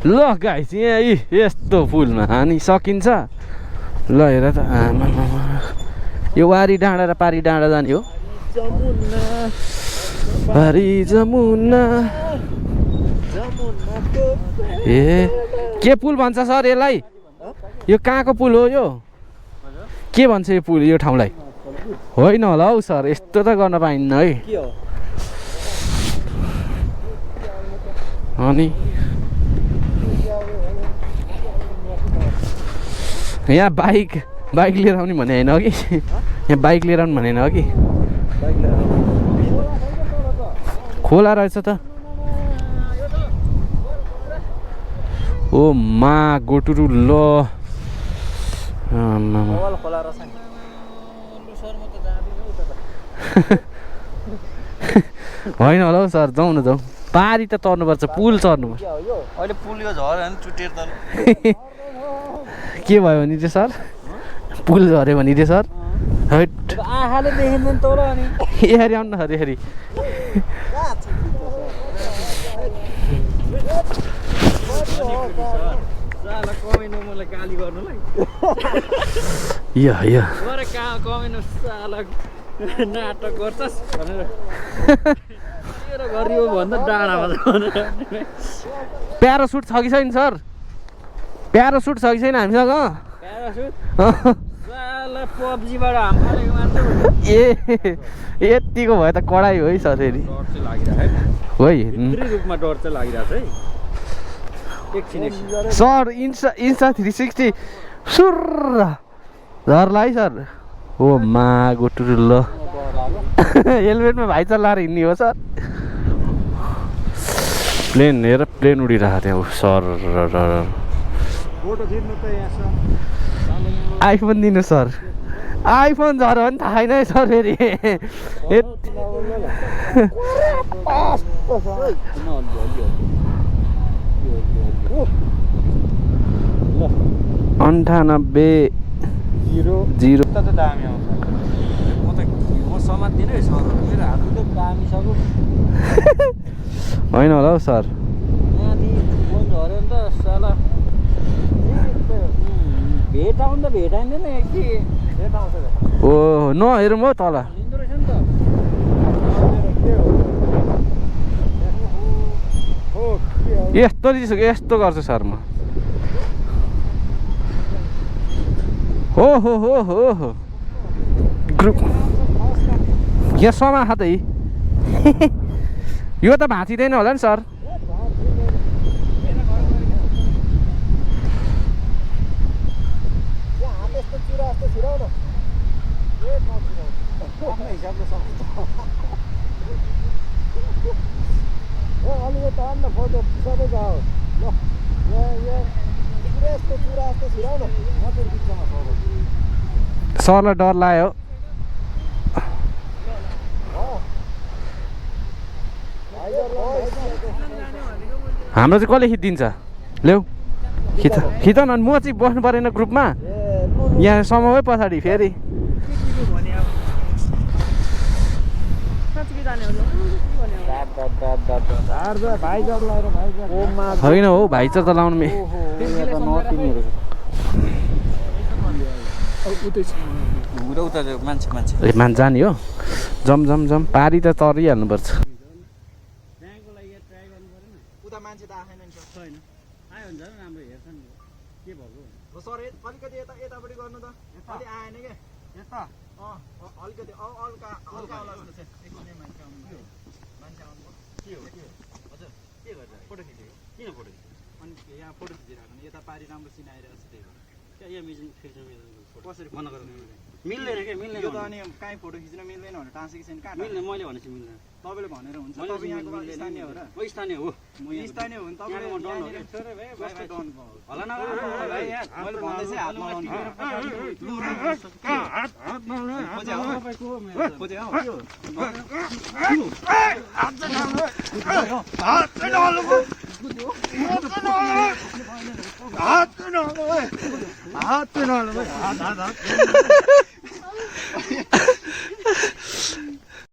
ल गाइस यहाँ यस्तो पुलमा हानी सकिन्छ ल हेर त आमा यो वारी डाँडा र पारी डाँडा जाने हो पारी जमुना ए के पुल भन्छ सर यसलाई यो कहाँको पुल हो यो के भन्छ यो पुल यो ठाउँलाई होइन होला हौ सर यस्तो त गर्न पाइन्न है अनि यहाँ बाइक लिएर आउने भने होइन कि यहाँ बाइक लिएर आउनु भने होइन कि खोला रहेछ त ओ मा गोटुरु ल होइन होला हौ सर जाउँ न जाउँ पारी त तर्नुपर्छ पुल चढ्नु अहिले पुल यो झऱ्यो भने चुटेर त के भयो भने चाहिँ सर पुल झऱ्यो भने चाहिँ सर आँखाले देखिँदैन तल अनि हेरी आउनु न हेरी मलाई गाली गर्नुलाई कमेन्ट सालक नाटक गर्छस् भनेर गरियो भन्दा डाँडामा प्यारासुट छ कि छैन सर प्यारासुट छ कि छैन हामीसँग पब्जीबाट हामफालेको मान्छे ए यतिको भयो त कडाइ हो है सर फेरि है रूपमा डर चाहिँ लागिरहेको छ है एकछिन सर इन्स्टा 360 सुर झर्ला है सर ओ मा गोटुरु ल हेलमेटमा भाइ चलाएर हिँड्ने हो सर प्लेन हेर प्लेन उडिरहेको थियो सर आइफोन दिनु सर आइफोन झऱ्यो भने थाहा छैन है सर फेरि अन्ठानब्बे 0 त दामी आउँछ म समात्दिनँ है सर मेरो हातको त दामी छ होइन होला हौ सर यहाँदेखि फोन झऱ्यो भने त साला भेट आउनु त भेटाइँदैन कि भेट आउँछ ओ नहेरौँ हौ तल लिँदो रहेछ नि त यस्तो गर्छु सर म हो ग्रुप यहाँ समाख त यो त भाँचिँदैन होला नि सर सरलाई डर लाग्यो हाम्रो चाहिँ कसले खिचिदिन्छ ल्याउ खिच न म चाहिँ बस्नु परेन ग्रुपमा यहाँसम्म है पछाडि फेरि होइन हौ भाइचर त लाउनु मान्छे जाने हो जम पारी त तरिहाल्नुपर्छ मिल्दैन के मिल्दैन यो त अनि काहीँ फोटो खिच्न मिल्दैन भने टाँसेको छैन कहाँ मिल्दैन मैले भनेपछि मिल्दैन तपाईँले भनेर हुन्छ तपाईँ यहाँको स्थानीय हो र स्थानीय हो स्थानीय हो भने तपाईँले होला न मैले भन्दैछु हातमा लाउनु हात चाहिँ नहाल्नु भाइ हात चाहिँ नहाल्नु भाइ हात हात हात